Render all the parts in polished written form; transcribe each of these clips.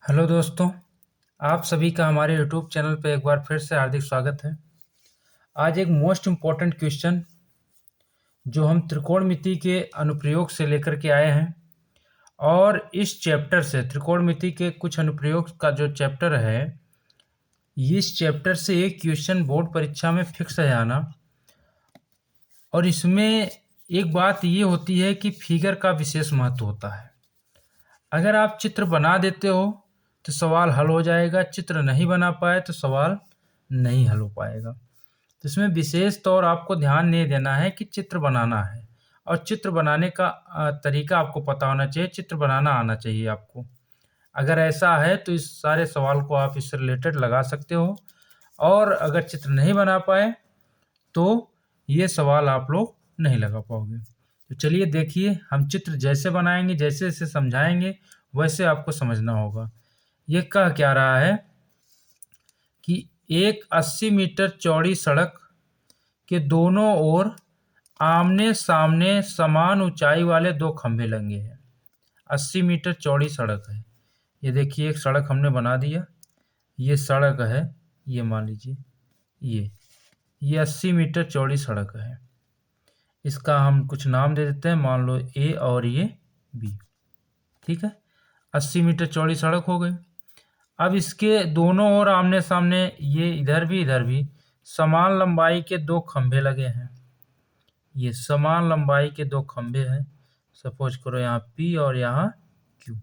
Hello दोस्तों, आप सभी का हमारे यूट्यूब चैनल पे एक बार फिर से हार्दिक स्वागत है। आज एक मोस्ट इम्पॉर्टेंट क्वेश्चन जो हम त्रिकोणमिति के अनुप्रयोग से लेकर के आए हैं और इस चैप्टर से त्रिकोणमिति के कुछ अनुप्रयोग का जो चैप्टर है, इस चैप्टर से एक क्वेश्चन बोर्ड परीक्षा में फिक्स है आना। और इसमें एक बात ये होती है कि फिगर का विशेष महत्व होता है। अगर आप चित्र बना देते हो तो सवाल हल हो जाएगा, चित्र नहीं बना पाए तो सवाल नहीं हल हो पाएगा। तो इसमें विशेष तौर आपको ध्यान नहीं देना है कि चित्र बनाना है और चित्र बनाने का तरीका आपको पता होना चाहिए, चित्र बनाना आना चाहिए आपको। अगर ऐसा है तो इस सारे सवाल को आप इससे रिलेटेड लगा सकते हो, और अगर चित्र नहीं बना पाए तो ये सवाल आप लोग नहीं लगा पाओगे। तो चलिए देखिए, हम चित्र जैसे बनाएंगे, जैसे जैसे समझाएंगे वैसे आपको समझना होगा। ये कह क्या रहा है कि एक 80 मीटर चौड़ी सड़क के दोनों ओर आमने सामने समान ऊंचाई वाले दो खंभे लगे हैं। 80 मीटर चौड़ी सड़क है। ये देखिए, एक सड़क हमने बना दिया, ये सड़क है, ये मान लीजिए ये 80 मीटर चौड़ी सड़क है। इसका हम कुछ नाम दे देते हैं, मान लो ए और ये बी। ठीक है, 80 मीटर चौड़ी सड़क हो गई। अब इसके दोनों ओर आमने सामने, ये इधर भी समान लंबाई के दो खंभे लगे हैं। ये समान लंबाई के दो खंभे हैं। सपोज करो यहाँ P और यहाँ Q।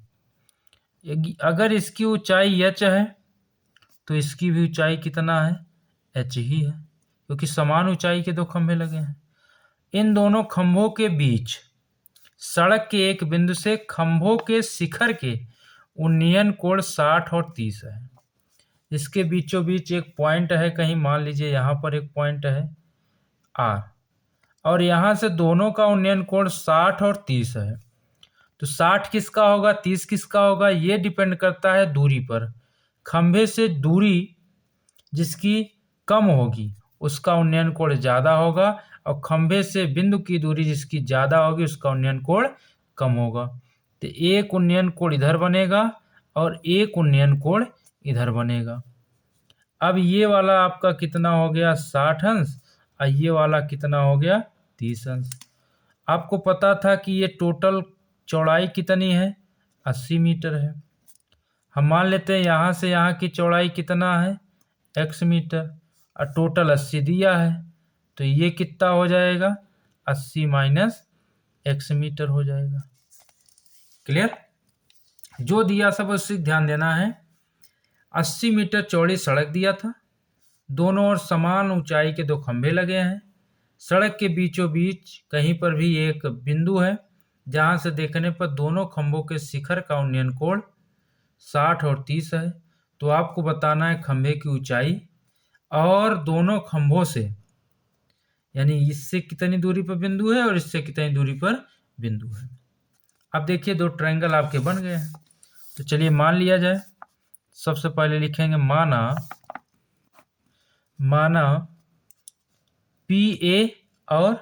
अगर इसकी ऊंचाई h है तो इसकी भी ऊंचाई कितना है, h ही है, क्योंकि समान ऊंचाई के दो खंभे लगे हैं। इन दोनों खंभों के बीच सड़क के एक बिंदु से खंभों के शिखर के उन्नयन कोण 60 और 30 है। इसके बीचों बीच एक पॉइंट है, कहीं मान लीजिए यहाँ पर एक पॉइंट है R, और यहाँ से दोनों का उन्नयन कोण 60 और 30 है। तो 60 किसका होगा, 30 किसका होगा, ये डिपेंड करता है दूरी पर। खंभे से दूरी जिसकी कम होगी उसका उन्नयन कोण ज़्यादा होगा, और खंभे से बिंदु की दूरी जिसकी ज़्यादा होगी उसका उन्नयन कोण कम होगा। तो एक उन्नयन कोण इधर बनेगा और एक उन्नयन कोण इधर बनेगा। अब ये वाला आपका कितना हो गया, 60 अंश, और ये वाला कितना हो गया, 30 अंश। आपको पता था कि ये टोटल चौड़ाई कितनी है, 80 मीटर है। हम मान लेते हैं यहाँ से यहाँ की चौड़ाई कितना है, x मीटर, और टोटल 80 दिया है, तो ये कितना हो जाएगा, 80 माइनस x मीटर हो जाएगा। क्लियर? जो दिया सब उससे ध्यान देना है। 80 मीटर चौड़ी सड़क दिया था, दोनों ओर समान ऊंचाई के दो खंभे लगे हैं। सड़क के बीचों बीच कहीं पर भी एक बिंदु है जहां से देखने पर दोनों खंभों के शिखर का उन्नयन कोण 60 और 30 है। तो आपको बताना है खंभे की ऊंचाई और दोनों खंभों से, यानी इससे कितनी दूरी पर बिंदु है और इससे कितनी दूरी पर बिंदु है। अब देखिए, दो ट्रायंगल आपके बन गए हैं। तो चलिए मान लिया जाए। सबसे पहले लिखेंगे माना PA और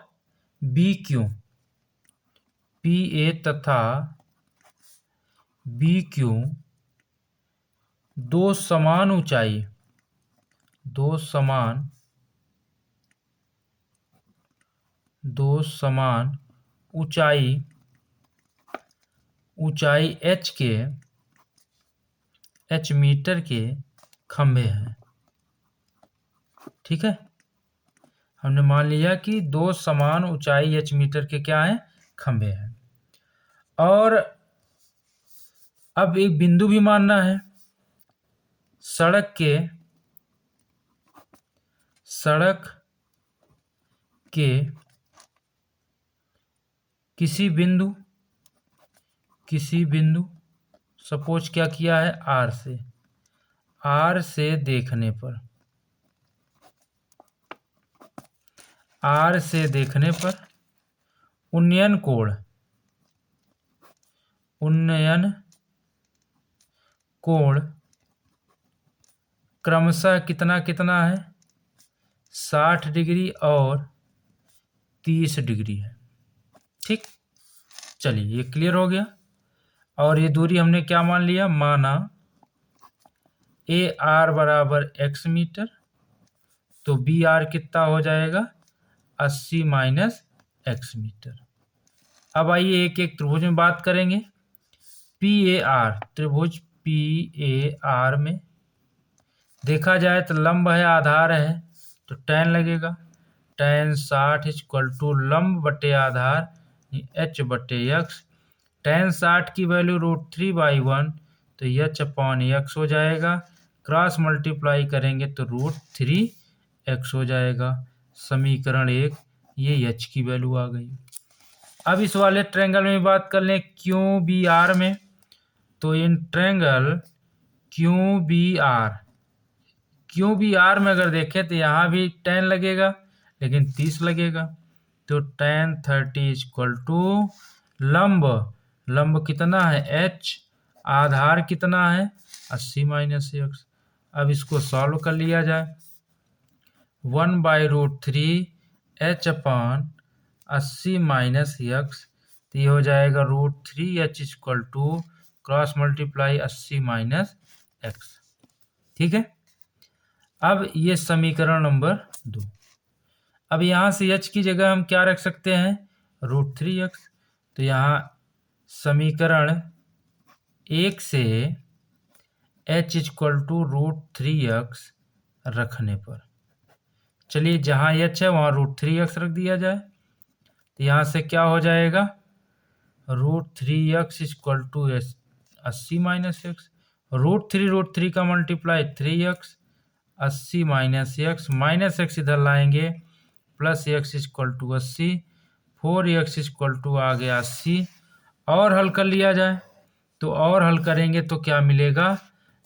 BQ, PA तथा BQ दो समान ऊंचाई h मीटर के खंभे हैं। ठीक है, हमने मान लिया कि दो समान ऊंचाई h मीटर के क्या हैं, खंभे हैं। और अब एक बिंदु भी मानना है, सड़क के किसी बिंदु सपोज क्या किया है, R से देखने पर उन्नयन कोण क्रमशः कितना है, 60 डिग्री और 30 डिग्री है। ठीक, चलिए ये क्लियर हो गया। और ये दूरी हमने क्या मान लिया, माना ए आर बराबर x मीटर, तो बी आर कितना हो जाएगा 80 माइनस x मीटर। अब आइए एक एक त्रिभुज में बात करेंगे। पी ए आर, त्रिभुज पी ए आर में देखा जाए तो लंब है आधार है तो tan लगेगा। tan 60 इक्वल टू लंब बटे आधार h बटे x। tan 60 की वैल्यू √3/1 तो h/x हो जाएगा। क्रॉस मल्टीप्लाई करेंगे तो √3x हो जाएगा। समीकरण 1, ये h की वैल्यू आ गई। अब इस वाले ट्रायंगल में बात कर लें क्यू बी आर में, तो in triangle Q B R में अगर देखें तो यहाँ भी tan लगेगा लेकिन 30 लगेगा, तो tan 30 इक्वल टू लंब कितना है h, आधार कितना है 80 माइनस x। अब इसको सॉल्व कर लिया जाए। 1/√3 h/80 माइनस x, तो ये हो जाएगा √3h equal to cross multiply 80 minus x। ठीक है। अब ये समीकरण नंबर 2। अब यहाँ से h की जगह हम क्या रख सकते हैं √3x, तो यहाँ समीकरण 1 से h इक्वल टू √3x रखने पर, चलिए जहाँ h है वहाँ √3x रख दिया जाए, तो यहाँ से क्या हो जाएगा √3x equal to 80 minus x। √3 का मल्टीप्लाई 3x, 80 माइनस x इधर लाएंगे plus x equal to 80, 4x equal to आ गया 80। और हल कर लिया जाए, तो और हल करेंगे तो क्या मिलेगा,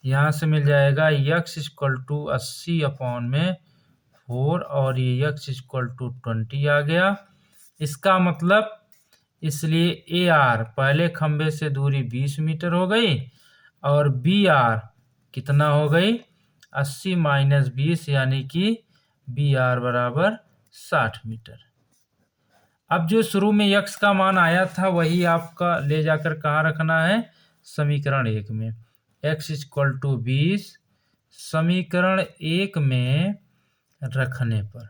यहाँ से मिल जाएगा x इक्वल टू 80/4 और ये x इक्वल टू 20 आ गया। इसका मतलब इसलिए ए आर पहले खंभे से दूरी 20 मीटर हो गई और बी आर कितना हो गई 80 माइनस 20 यानी कि बी आर बराबर 60 मीटर। अब जो शुरू में x का मान आया था वही आपका ले जाकर कहाँ रखना है समीकरण 1 में। x इक्वल टू 20 समीकरण 1 में रखने पर,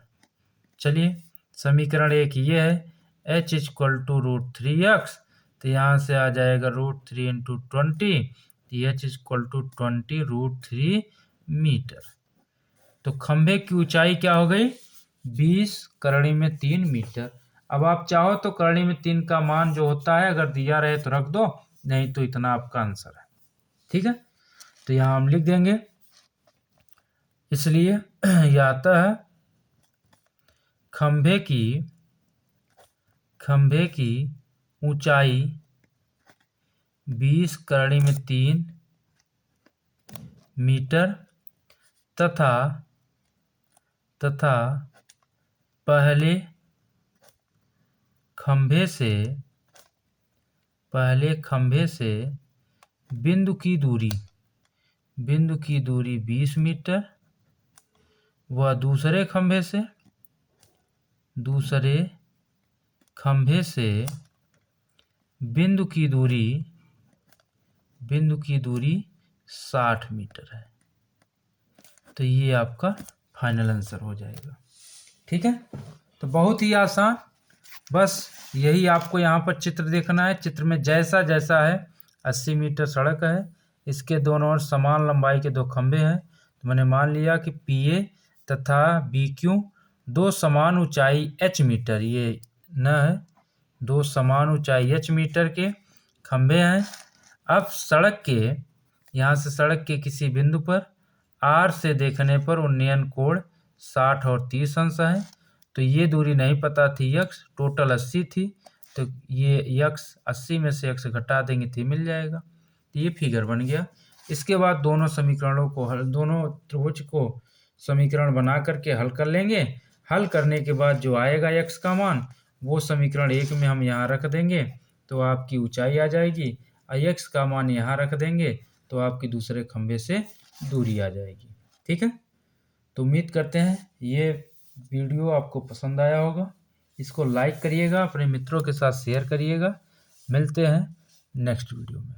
चलिए समीकरण 1 ये है h इक्वल टू √3x, तो यहाँ से आ जाएगा √3 into 20, h equal to 20 √3 metre. तो खंभे की ऊंचाई क्या हो गई 20 करणी में 3 मीटर। अब आप चाहो तो करणी में 3 का मान जो होता है अगर दिया रहे तो रख दो, नहीं तो इतना आपका आंसर है। ठीक है, तो यहाँ हम लिख देंगे, इसलिए यह आता है खंभे की ऊंचाई 20 करणी में 3 मीटर तथा पहले खंभे से बिंदु की दूरी 20 मीटर व दूसरे खंभे से बिंदु की दूरी 60 मीटर है। तो ये आपका फाइनल आंसर हो जाएगा। ठीक है, तो बहुत ही आसान, बस यही आपको यहाँ पर चित्र देखना है। चित्र में जैसा है 80 मीटर सड़क है, इसके दोनों ओर समान लंबाई के 2 खंभे हैं। तो मैंने मान लिया कि PA तथा BQ दो समान ऊंचाई h मीटर, ये न है, 2 समान ऊंचाई h मीटर के खंभे हैं। अब यहाँ से सड़क के किसी बिंदु पर R से देखने पर उन्नयन कोण 60 और 30 अंश है। तो ये दूरी नहीं पता थी x, टोटल 80 थी, तो ये x 80 में से x घटा देंगे तो मिल जाएगा। तो ये फिगर बन गया। इसके बाद दोनों त्रिभुज को समीकरण बना करके हल कर लेंगे। हल करने के बाद जो आएगा x का मान वो समीकरण 1 में हम यहाँ रख देंगे तो आपकी ऊंचाई आ जाएगी, और x का मान यहाँ रख देंगे तो आपकी दूसरे खंभे से दूरी आ जाएगी। ठीक है, तो उम्मीद करते हैं ये वीडियो आपको पसंद आया होगा। इसको लाइक करिएगा, अपने मित्रों के साथ शेयर करिएगा। मिलते हैं नेक्स्ट वीडियो में।